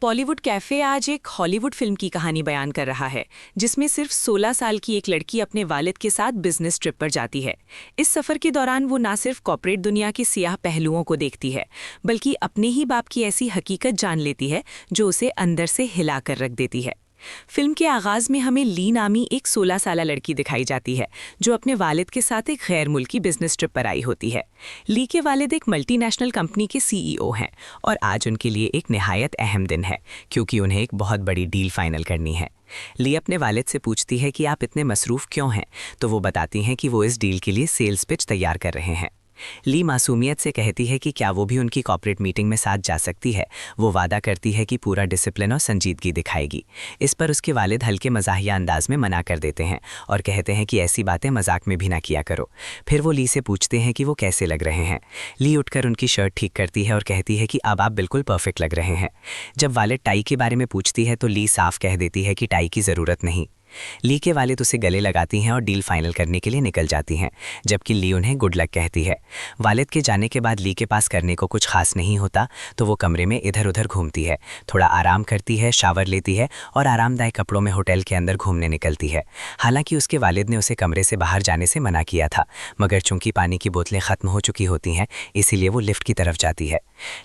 Bollywood cafe आज एक Hollywood film की कहानी बयान कर रहा है, जिसमें सिर्फ 16 साल की एक लड़की अपने वालिद के साथ बिजनेस ट्रिप पर जाती है। इस सफर के दौरान वो ना सिर्फ कॉर्पोरेट दुनिया के सियाह पहलुओं को देखती है, बल्कि अपने ही बाप की ऐसी हकीकत जान लेती है जो उसे अंदर से हिला कर रख देती है। फिल्म के आगाज में हमें ली नामी एक 16 साला लड़की दिखाई जाती है, जो अपने वालिद के साथ एक गैर मुल्की बिजनेस ट्रिप पर आई होती है। ली के वालिद एक मल्टीनेशनल कंपनी के सीईओ हैं और आज उनके लिए एक निहायत अहम दिन है, क्योंकि उन्हें एक बहुत बड़ी डील फाइनल करनी है। ली अपने वालिद से पूछती है कि आप इतने मसरूफ़ क्यों हैं, तो वो बताती हैं कि वो इस डील के लिए सेल्स पिच तैयार कर रहे हैं। ली मासूमियत से कहती है कि क्या वो भी उनकी कॉर्पोरेट मीटिंग में साथ जा सकती है। वो वादा करती है कि पूरा डिसिप्लिन और संजीदगी दिखाएगी। इस पर उसके वालिद हल्के मजाहिया अंदाज में मना कर देते हैं और कहते हैं कि ऐसी बातें मजाक में भी ना किया करो। फिर वो ली से पूछते हैं कि वो कैसे लग रहे हैं। ली उठकर उनकी शर्ट ठीक करती है और कहती है कि अब आप बिल्कुल परफेक्ट लग रहे हैं। जब वालिद टाई के बारे में पूछती है तो ली साफ कह देती है कि टाई की ज़रूरत नहीं। ली के वालिद उसे गले लगाती हैं और डील फाइनल करने के लिए निकल जाती हैं, जबकि ली उन्हें गुड लक कहती है। वालिद के जाने के बाद ली के पास करने को कुछ खास नहीं होता, तो वो कमरे में इधर उधर घूमती है, थोड़ा आराम करती है, शावर लेती है और आरामदायक कपड़ों में होटल के अंदर घूमने निकलती है। हालांकि उसके वालिद ने उसे कमरे से बाहर जाने से मना किया था, मगर चूंकि पानी की बोतलें ख़त्म हो चुकी होती हैं, इसीलिए वो लिफ्ट की तरफ जाती है।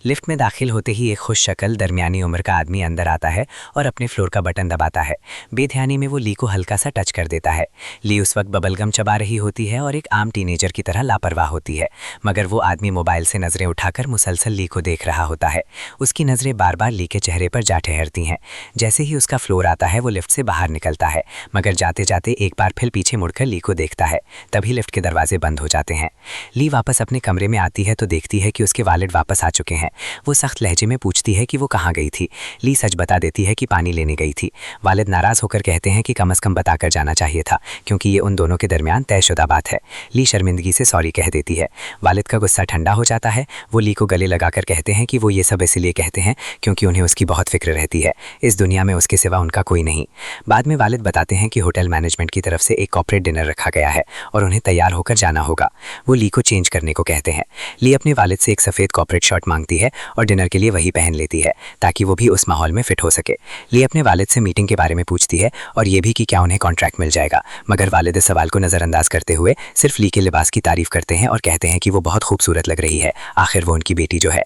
लिफ्ट में दाखिल होते ही एक खुश शक्ल दरमियानी उम्र का आदमी अंदर आता है और अपने फ्लोर का बटन दबाता है। बेध्यानी में वो ली को हल्का सा टच कर देता है। ली उस वक्त बबलगम चबा रही होती है और एक आम टीनेजर की तरह लापरवाह होती है, मगर वो आदमी मोबाइल से नज़रें उठाकर मुसलसल ली को देख रहा होता है। उसकी नज़रें बार बार ली के चेहरे पर जा ठहरती हैं। जैसे ही उसका फ्लोर आता है वो लिफ्ट से बाहर निकलता है, मगर जाते जाते एक बार फिर पीछे मुड़कर ली को देखता है। तभी लिफ्ट के दरवाजे बंद हो जाते हैं। ली वापस अपने कमरे में आती है तो देखती है कि उसके वालिद वापस आ चुके हैं। वो सख्त लहजे में पूछती है कि वो कहाँ गई थी। ली सच बता देती है कि पानी लेने गई थी। वालिद नाराज़ होकर कहते हैं कि कम से कम बताकर जाना चाहिए था, क्योंकि ये उन दोनों के दरमियान तयशुदा बात है। ली शर्मिंदगी से सॉरी कह देती है। वालिद का गुस्सा ठंडा हो जाता है। वो ली को गले लगाकर कहते हैं कि वो ये सब इसलिए कहते हैं क्योंकि उन्हें उसकी बहुत फिक्र रहती है। इस दुनिया में उसके सिवा उनका कोई नहीं। बाद में वालिद बताते हैं कि होटल मैनेजमेंट की तरफ से एक कॉर्पोरेट डिनर रखा गया है और उन्हें तैयार होकर जाना होगा। वो ली को चेंज करने को कहते हैं। ली अपने वालिद से एक सफ़ेद कॉर्पोरेट शर्ट मांगती है और डिनर के लिए वही पहन लेती है, ताकि वो भी उस माहौल में फिट हो सके। ली अपने वालिद से मीटिंग के बारे में पूछती है और ये भी कि क्या उन्हें कॉन्ट्रैक्ट मिल जाएगा, मगर वालिद इस सवाल को नज़रअंदाज करते हुए सिर्फ ली के लिबास की तारीफ करते हैं और कहते हैं कि वो बहुत खूबसूरत लग रही है, आखिर वो उनकी बेटी जो है।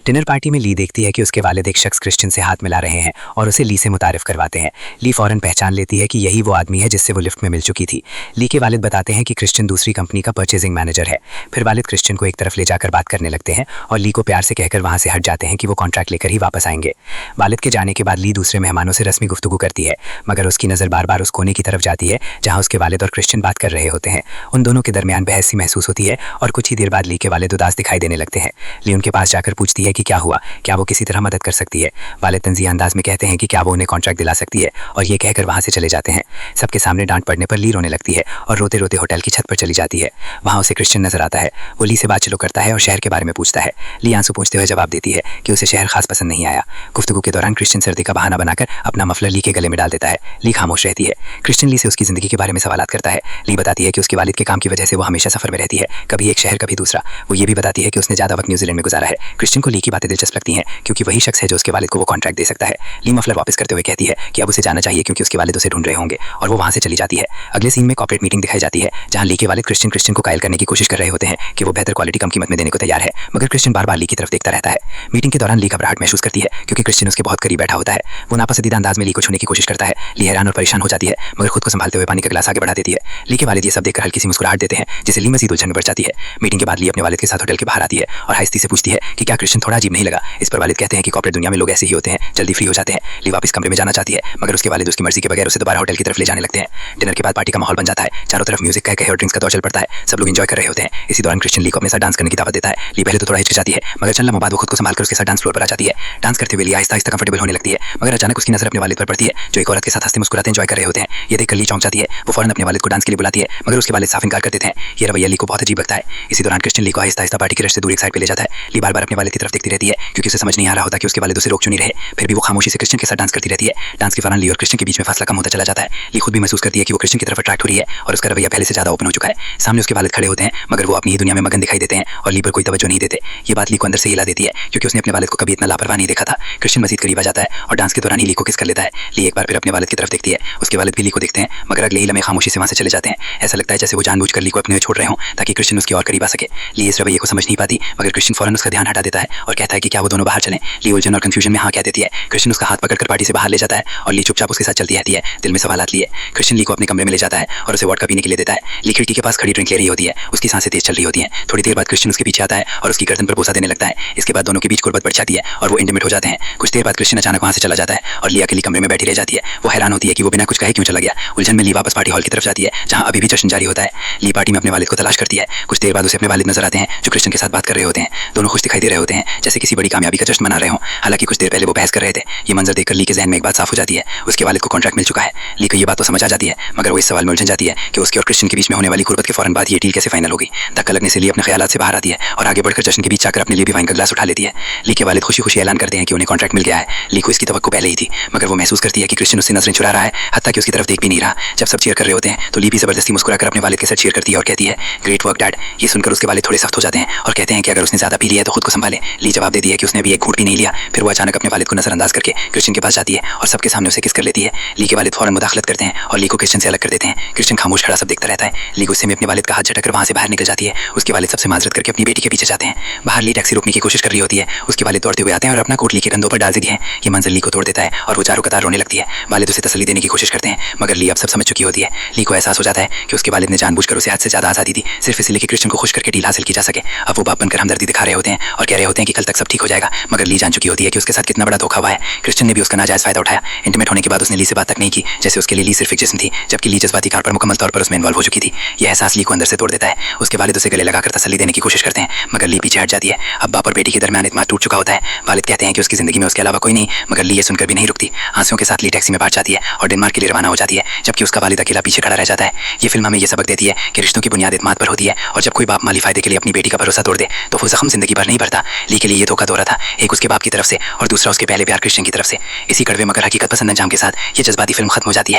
डिनर पार्टी में ली देखती है कि उसके वालिद एक शख्स क्रिश्चियन से हाथ मिला रहे हैं और उसे ली से मुतारिफ करवाते हैं। ली फौरन पहचान लेती है कि यही वो आदमी है जिससे वो लिफ्ट में मिल चुकी थी। ली के वालिद बताते हैं कि क्रिश्चियन दूसरी कंपनी का परचेजिंग मैनेजर है। फिर वालिद क्रिश्चियन को एक तरफ ले जाकर बात करने लगते हैं और ली को प्यार से कहकर वहाँ से हट जाते हैं कि वो कॉन्ट्रैक्ट लेकर ही वापस आएंगे। वालिद के जाने के बाद ली दूसरे मेहमानों से रस्मी गुफ्तगू करती है, मगर उसकी नज़र बार बार उस कोने की तरफ जाती है जहाँ उसके वालिद और क्रिश्चियन बात कर रहे होते हैं। उन दोनों के दरमियान बहस सी महसूस होती है और कुछ ही देर बाद ली के वालिद उदास दिखाई देने लगते हैं। ली उनके पास जाकर पूछती है कि क्या हुआ, क्या वो किसी तरह मदद कर सकती है। वालिद तंज़िया अंदाज में कहते हैं कि क्या वो उन्हें कॉन्ट्रैक्ट दिला सकती है और ये कहकर वहाँ से चले जाते हैं। सबके सामने डांट पड़ने पर ली रोने लगती है और रोते रोते होटल की छत पर चली जाती है। वहाँ उसे क्रिश्चियन नजर आता है। वो ली से बात शुरू करता है और शहर के बारे में पूछता है। ली आंसू पूछते हुए जवाब देती है कि उसे शहर खास पसंद नहीं आया। गुफ्तगू के दौरान क्रिश्चियन सर्दी का बहाना बनाकर अपना मफलर ली के गले में डाल देता है। ली खामोश रहती है। क्रिश्चियन ली से उसकी ज़िंदगी के बारे में सवालात करता है। ली बताती है कि उसके वालिद के काम की वजह से वो हमेशा सफ़र में रहती है, कभी एक शहर कभी दूसरा। वो ये भी बताती है कि उसने ज़्यादा वक्त न्यूजीलैंड में गुजारा है। क्रिश्चियन को ली की बातें दिलचस्प लगती हैं, क्योंकि वही शख्स है जो उसके वालिद को वो कॉन्ट्रैक्ट दे सकता है। ली मफलर वापस करते हुए कहती है कि अब उसे जाना चाहिए क्योंकि उसके वालिद उसे ढूंढ रहे होंगे, और वो वहाँ से चली जाती है। अगले सीन में कॉर्पोरेट मीटिंग दिखाई जाती है, जहाँ ली के वालिद क्रिश्चियन को कायल करने की कोशिश कर रहे होते हैं कि वो बेहतर क्वालिटी कम कीमत में देने को तैयार है, मगर क्रिश्चियन बार बार ली की तरफ देखता रहता है। मीटिंग के दौरान ली घबराहट महसूस करती है, क्योंकि क्रिश्चियन उसके बहुत करीब बैठा होता है। वो नापसंदीदा अंदाज में ली को छूने की कोशिश करता है। ली हैरान और परेशान हो जाती है, मगर खुद को संभालते हुए पानी का गिलास आगे बढ़ा देती है। ली के वालिद ये सब देखकर हल्की सी मुस्कुराहट देते हैं, जिसे ली मजीद उलझन में पड़ जाती है। मीटिंग के बाद ली अपने वालिद के साथ होटल के बाहर आती है और आहिस्ती से पूछती है कि क्या क्रिश्चियन थोड़ा अजीब नहीं लगा। इस पर वालिद कहते हैं कि कॉर्पोरेट दुनिया में लोग ऐसे ही होते हैं, जल्दी फ्री हो जाते हैं। ली वापस कमरे में जाना चाहती है, मगर उसके वालिद उसकी मर्जी के बगैर उसे दोबारा होटल की तरफ ले जाने लगते हैं। डिनर के बाद पार्टी का माहौल बन जाता है। चारों तरफ म्यूजिक का कहे और ड्रिंक्स का दौर चल पड़ता है। सब लोग एंजॉय कर रहे होते हैं। इसी दौरान क्रिश्चियन ली को अपने साथ डांस करने की दावत देता है। ली पहले तो थोड़ा हिचकिचाती है, मगर चंद लम्हों बाद वो खुद को संभालकर उसके साथ डांस फ्लोर पर आ जाती है। डांस करते हुए ली आहिस्ता आहिस्ता कंफर्टेबल होने लगती है, मगर अचानक उसकी नजर अपने वालिद पर पड़ती है, जो एक औरत के साथ हंसते मुस्कुराते एंजॉय कर रहे होते हैं। ये देखकर ली चौंक जाती है। वो फौरन अपने वालिद को डांस के लिए बुलाती है, मगर उसके वालिद साफ इनकार कर देते हैं। ये रवैया ली को बहुत अजीब लगता है। इसी दौरान क्रिश्चियन ली को आहिस्ता आहिस्ता पार्टी के रश से दूर एक साइड पे ले जाता है। ली बार बार अपने वालिद वालिद की तरफ देखती रहती है क्योंकि उसे समझ नहीं आ रहा होता कि उसके वालिद उसे रोक क्यों नहीं रहे। फिर भी वो खामोशी से क्रिश्चियन के साथ डांस करती रहती है। डांस के दौरान ली और क्रिश्चियन के बीच में फासला कम होता चला जाता है। ली खुद भी महसूस करती है कि वो क्रिश्चियन की तरफ अट्रैक्ट हो रही है और उसका रवैया पहले से ज्यादा ओपन हो चुका है। सामने उसके वालिद खड़े होते हैं मगर वो अपनी ही दुनिया में मगन दिखाई देते हैं और ली पर कोई तवज्जो नहीं देते। ये बात ली को अंदर से हिला देती है क्योंकि उसने अपने वालिद को कभी इतना लापरवाह नहीं देखा था। क्रिश्चियन मजीद करीब आ जाता है और डांस के दौरान ही ली को किस कर लेता है। ली एक बार फिर अपने वालिद की तरफ देखती है। उसके वालिद भी ली को देखते हैं मगर अगले ही लम्हे खामोशी से वहां से चले जाते हैं। ऐसा लगता है जैसे वो जानबूझकर ली को अपने छोड़ रहे हों ताकि क्रिश्चियन उसकी और करीब आ सके। ली इस रवैये को समझ नहीं पाती मगर क्रिश्चियन फौरन उसका ध्यान हटा देता है और कहता है कि क्या वो दोनों बाहर चलें। ली उलझन और कंफ्यूजन में हाँ कह देती है। क्रिश्चियन उसका हाथ पकड़कर पार्टी से बाहर ले जाता है और ली चुपचाप उसके साथ चलती रहती है। दिल में सवालात लिए। क्रिश्चियन ली को अपने कमरे में ले जाता है और उसे वोडका पीने के लिए देता है। ली खिड़की के पास खड़ी ड्रिंक ले रही होती है। उसकी सांसें तेज चल रही होती हैं। थोड़ी देर बाद क्रिश्चियन उसके पीछे आता है और उसकी गर्दन पर बोसा देने लगता है। इसके बाद दोनों के बीच कुर्बत बढ़ जाती है और वो इंटीमेट हो जाते हैं। कुछ देर बाद क्रिश्चियन अचानक वहां से चला जाता है और ली अकेली कमरे में बैठी रह जाती है। वो हैरान होती है कि वो बिना कुछ कहे क्यों चला गया। उलझन में ली वापस पार्टी हॉल की तरफ जाती है जहां अभी भी जश्न जारी होता है। ली पार्टी में अपने वालिद को तलाश करती है। कुछ देर बाद उसे अपने वालिद नजर आते हैं जो क्रिश्चियन के साथ बात कर रहे होते हैं। दोनों खुश दिखाई दे रहे होते हैं जैसे किसी बड़ी कामयाबी का जश्न मना रहे हों। हालांकि कुछ देर पहले वो बहस कर रहे थे। ये मंजर देखकर ली के ज़हन में एक बात साफ हो जाती है। उसके वालिद को कॉन्ट्रैक्ट मिल चुका है। ली को ये बात तो समझ आ जाती है मगर वो इस सवाल में उलझन जाती है कि उसके और क्रिश्चियन के बीच में होने वाली कुर्बत के फौरन बाद ये डील कैसे फाइनल होगी। धक्का लगने से ली अपने ख्यालात से बाहर आती है और आगे बढ़कर जश्न के बीच जाकर अपने लिए भी वाइन का ग्लास उठा लेती है। ली के वालिद खुशी खुशी ऐलान करते हैं कि उन्हें कॉन्ट्रैक्ट मिल गया है। ली को इसकी तवक्को पहले ही थी मगर वो महसूस करती है कि क्रिश्चियन उससे नजरें चुरा रहा है, हत्ता कि उसकी तरफ देख भी नहीं रहा। जब सब चीयर कर रहे होते हैं तो ली भी जबरदस्ती मुस्कुराकर अपने वालिद के साथ चीयर करती है और कहती है ग्रेट वर्क डैड। ये सुनकर उसके वालिद थोड़े सख्त हो जाते हैं और कहते हैं कि अगर उसने ज्यादा पी लिया तो खुद को संभाले। ली जवाब देती है कि उसने अभी एक घूंट भी नहीं लिया। फिर वो अचानक अपने वालिद को नजरअंदाज करके क्रिश्चियन के पास जाती है और सबके सामने उसे किस कर लेती है। ली के वालिद फौरन मुदाखलत करते हैं और ली को क्रिश्चियन से अलग कर देते हैं। क्रिश्चियन खामोश खड़ा सब देखता रहता है। ली गुस्से में अपने वालिद का हाथ झटकर वहां से बाहर निकल जाती है। उसके वालिद सबसे माजरत करके अपनी बेटी के पीछे जाते हैं। बाहर ली टैक्सी रोकने की कोशिश कर रही होती है। उसके वालिद दौड़ते हुए आते हैं और अपना कोट ली के कंधों पर डाल देती है। ये मंजर ली को तोड़ देता है और वो चारों कतार रोने लगती है। वालिद उसे तसल्ली देने की कोशिश करते हैं मगर ली अब सब समझ चुकी होती है। ली को एहसास हो जाता है कि उसके वालिद ने जानबूझकर उसे आज से ज्यादा आजादी दी सिर्फ इसलिए कि क्रिश्चियन को खुश करके डील हासिल की जा सके। अब वो बाप बनकर हमदर्दी दिखा रहे होते हैं और कह रहे होते हैं कि कल तक सब ठीक हो जाएगा मगर ली जान चुकी होती है कि उसके साथ कितना बड़ा धोखा हुआ है। क्रिश्चियन ने भी उसका नाजायज फायदा उठाया। इंटीमेट होने के बाद उसने ली से बात तक नहीं की जैसे उसके लिए ली सिर्फ एक जिस्म थी जबकि ली जज्बाती तौर पर मुकम्मल तौर पर उसमें इन्वॉल्व हो चुकी थी। यह एहसास ली को अंदर से तोड़ देता है। उसके वालिद उसे गले लगाकर तसल्ली देने की कोशिश करते हैं मगर ली पीछे हट जाती है। अब बाप और बेटी के दरमियान इत्मीनान टूट चुका होता है। वालिद कहते हैं कि उसकी जिंदगी में उसके अलावा कोई नहीं मगर ली ये सुनकर भी नहीं रुकती। आंसुओं के साथ ली टैक्सी में बैठ जाती है और डेनमार्क के लिए रवाना हो जाती है जबकि उसका वालिद अकेला पीछे खड़ा रह जाता है। ये फिल्म हमें ये सबक देती है कि रिश्तों की बुनियाद इत्मीनान पर होती है और जब कोई बाप माली फायदे के लिए अपनी बेटी का भरोसा तोड़ दे तो वो जख्म जिंदगी भर नहीं भरता। ली के लिए ये धोखा दो रहा था, एक उसके बाप की तरफ से और दूसरा उसके पहले प्यार क्रिश्चियन की तरफ से। इसी कड़वे मगर हकीकत पसंद अंजाम के साथ ये जज्बाती फिल्म खत्म हो जाती है।